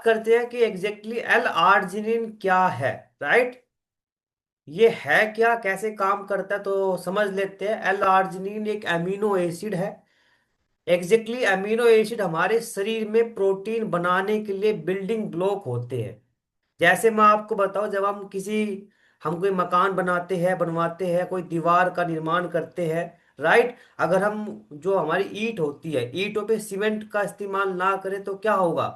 करते हैं कि एग्जैक्टली एल आर्जिनिन क्या है। राइट, ये है क्या, कैसे काम करता है, तो समझ लेते हैं। एल आर्जिनिन एक अमीनो एसिड है। एग्जैक्टली अमीनो एसिड हमारे शरीर में प्रोटीन बनाने के लिए बिल्डिंग ब्लॉक होते हैं। जैसे मैं आपको बताऊं, जब हम कोई मकान बनाते हैं, बनवाते हैं, कोई दीवार का निर्माण करते हैं। राइट, अगर हम जो हमारी ईंट होती है, ईंटों पे सीमेंट का इस्तेमाल ना करें तो क्या होगा,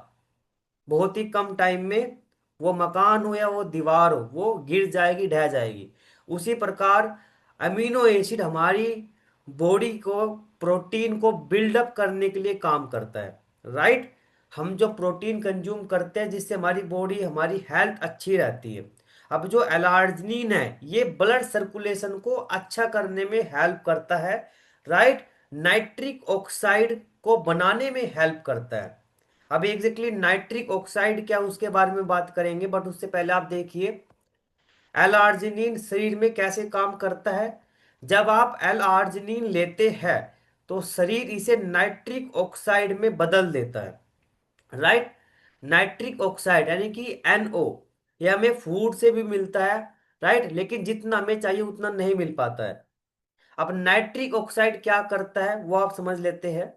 बहुत ही कम टाइम में वो मकान हो या वो दीवार हो, वो गिर जाएगी, ढह जाएगी। उसी प्रकार अमीनो एसिड हमारी बॉडी को, प्रोटीन को बिल्डअप करने के लिए काम करता है। राइट, हम जो प्रोटीन कंज्यूम करते हैं जिससे हमारी बॉडी, हमारी हेल्थ अच्छी रहती है। अब जो एलार्जिनिन है, ये ब्लड सर्कुलेशन को अच्छा करने में हेल्प करता है। राइट, नाइट्रिक ऑक्साइड को बनाने में हेल्प करता है। अब एग्जैक्टली नाइट्रिक ऑक्साइड क्या, उसके बारे में बात करेंगे, बट उससे पहले आप देखिए एल आर्जिनिन शरीर में कैसे काम करता है। जब आप एल आर्जिनिन लेते हैं तो शरीर इसे नाइट्रिक ऑक्साइड में बदल देता है। राइट, नाइट्रिक ऑक्साइड यानी कि NO, ये हमें फूड से भी मिलता है। राइट, लेकिन जितना हमें चाहिए उतना नहीं मिल पाता है। अब नाइट्रिक ऑक्साइड क्या करता है वो आप समझ लेते हैं।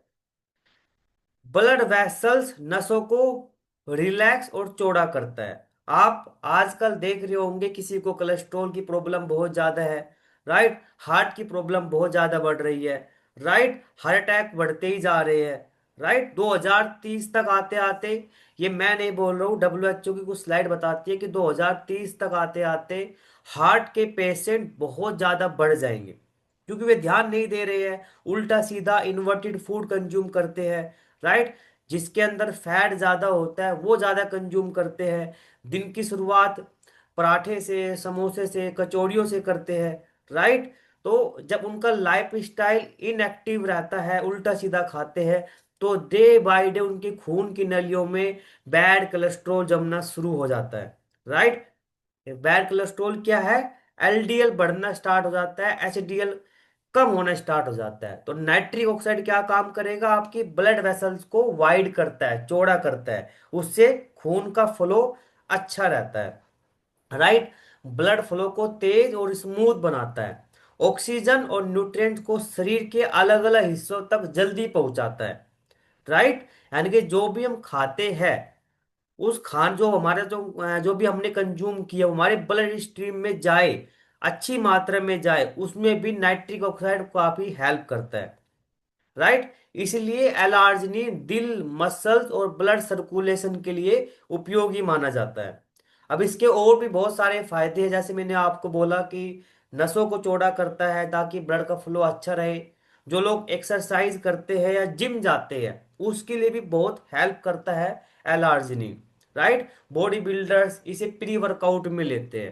ब्लड वेसल्स, नसों को रिलैक्स और चौड़ा करता है। आप आजकल देख रहे होंगे किसी को कोलेस्ट्रॉल की प्रॉब्लम बहुत ज्यादा है। राइट, हार्ट की प्रॉब्लम बहुत ज्यादा बढ़ रही है। राइट, हार्ट अटैक बढ़ते ही जा रहे हैं। राइट, 2030 तक आते आते, ये मैं नहीं बोल रहा हूँ, WHO की कुछ स्लाइड बताती है कि 2030 तक आते आते हार्ट के पेशेंट बहुत ज्यादा बढ़ जाएंगे, क्योंकि वे ध्यान नहीं दे रहे हैं, उल्टा सीधा इन्वर्टेड फूड कंज्यूम करते हैं। राइट, जिसके अंदर फैट ज्यादा होता है वो ज्यादा कंज्यूम करते हैं। दिन की शुरुआत पराठे से, समोसे से, कचौड़ियों से करते हैं। राइट, तो जब उनका लाइफ स्टाइल इनएक्टिव रहता है, उल्टा सीधा खाते हैं, तो डे बाय डे उनके खून की नलियों में बैड कोलेस्ट्रॉल जमना शुरू हो जाता है। राइट, बैड कोलेस्ट्रॉल क्या है, LDL बढ़ना स्टार्ट हो जाता है, HDL कम होना स्टार्ट हो जाता है। तो नाइट्रिक ऑक्साइड क्या काम करेगा, आपकी ब्लड वेसल्स को वाइड करता है, चौड़ा करता है, उससे खून का फ्लो अच्छा रहता है। राइट, ब्लड फ्लो को तेज और स्मूथ बनाता है। ऑक्सीजन और न्यूट्रिएंट्स को शरीर के अलग अलग हिस्सों तक जल्दी पहुंचाता है। राइट, यानी कि जो भी हम खाते हैं, उस खान जो हमारे जो भी हमने कंज्यूम किया वो हमारे ब्लड स्ट्रीम में जाए, अच्छी मात्रा में जाए, उसमें भी नाइट्रिक ऑक्साइड काफी हेल्प करता है। राइट, इसलिए एलार्जिनिन दिल, मसल्स और ब्लड सर्कुलेशन के लिए उपयोगी माना जाता है। अब इसके और भी बहुत सारे फायदे हैं, जैसे मैंने आपको बोला कि नसों को चौड़ा करता है ताकि ब्लड का फ्लो अच्छा रहे। जो लोग एक्सरसाइज करते हैं या जिम जाते हैं उसके लिए भी बहुत हेल्प करता है एलार्जिनिन। राइट, बॉडी बिल्डर्स इसे प्री वर्कआउट में लेते हैं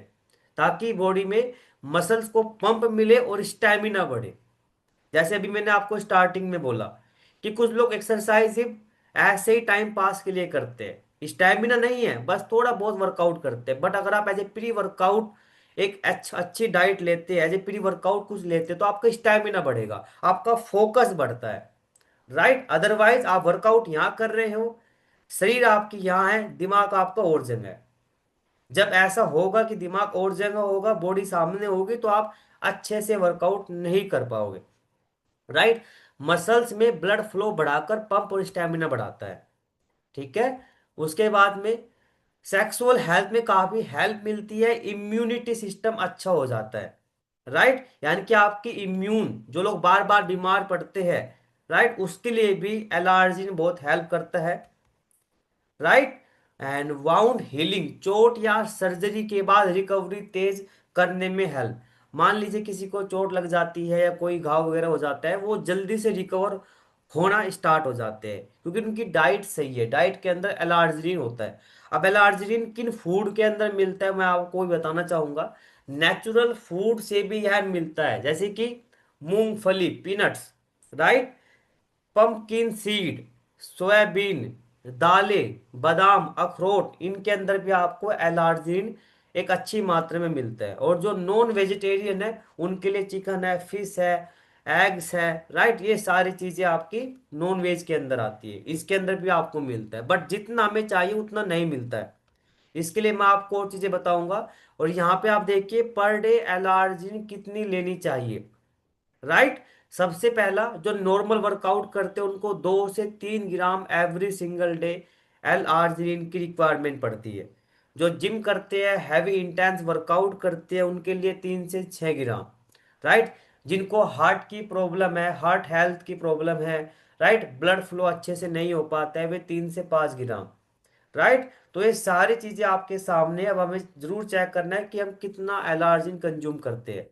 ताकि बॉडी में मसल्स को पंप मिले और स्टैमिना बढ़े। जैसे अभी मैंने आपको स्टार्टिंग में बोला कि कुछ लोग एक्सरसाइज सिर्फ ऐसे ही टाइम पास के लिए करते हैं, स्टैमिना नहीं है, बस थोड़ा बहुत वर्कआउट करते हैं। बट अगर आप एज ए प्री वर्कआउट एक अच्छी डाइट लेते हैं, एज ए प्री वर्कआउट कुछ लेते हैं, तो आपका स्टैमिना बढ़ेगा, आपका फोकस बढ़ता है। राइट, अदरवाइज आप वर्कआउट यहाँ कर रहे हो, शरीर आपकी यहाँ है, दिमाग आपका और जगह है। जब ऐसा होगा कि दिमाग और जगह होगा, बॉडी सामने होगी, तो आप अच्छे से वर्कआउट नहीं कर पाओगे। राइट, मसल्स में ब्लड फ्लो बढ़ाकर पंप और स्टेमिना बढ़ाता है। ठीक है, उसके बाद में सेक्सुअल हेल्थ में काफी हेल्प मिलती है, इम्यूनिटी सिस्टम अच्छा हो जाता है। राइट, यानी कि आपकी इम्यून, जो लोग बार बार बीमार पड़ते हैं, राइट, उसके लिए भी एलर्जी बहुत हेल्प करता है। राइट, एंड वाउंड हीलिंग, चोट या सर्जरी के बाद रिकवरी तेज करने में हेल्प। मान लीजिए किसी को चोट लग जाती है या कोई घाव वगैरह हो जाता है, वो जल्दी से रिकवर होना स्टार्ट हो जाते हैं क्योंकि उनकी डाइट सही है, डाइट के अंदर एलार्जिन होता है। अब एलार्जिन किन फूड के अंदर मिलता है मैं आपको भी बताना चाहूंगा। नेचुरल फूड से भी यह मिलता है, जैसे कि मूंगफली, peanuts. Right, pumpkin seed, soybean, दालें, बादाम, अखरोट, इनके अंदर भी आपको एलार्जिन एक अच्छी मात्रा में मिलता है। और जो नॉन वेजिटेरियन है उनके लिए चिकन है, फिश है, एग्स है, राइट। ये सारी चीजें आपकी नॉन वेज के अंदर आती है, इसके अंदर भी आपको मिलता है, बट जितना हमें चाहिए उतना नहीं मिलता है। इसके लिए मैं आपको और चीजें बताऊंगा। और यहाँ पे आप देखिए पर डे एल आर्जिनिन कितनी लेनी चाहिए, राइट। सबसे पहला, जो नॉर्मल वर्कआउट करते हैं उनको 2 से 3 gram every single day L arginine की रिक्वायरमेंट पड़ती है। जो जिम करते हैं, हैवी इंटेंस वर्कआउट करते हैं, उनके लिए 3 से 6 ग्राम, राइट। जिनको हार्ट की प्रॉब्लम है, हार्ट हेल्थ की प्रॉब्लम है, राइट, ब्लड फ्लो अच्छे से नहीं हो पाता है, वे 3 से 5 ग्राम, राइट। तो ये सारी चीजें आपके सामने हैं। अब हमें जरूर चेक करना है कि हम कितना एल आर्जिन कंज्यूम करते हैं।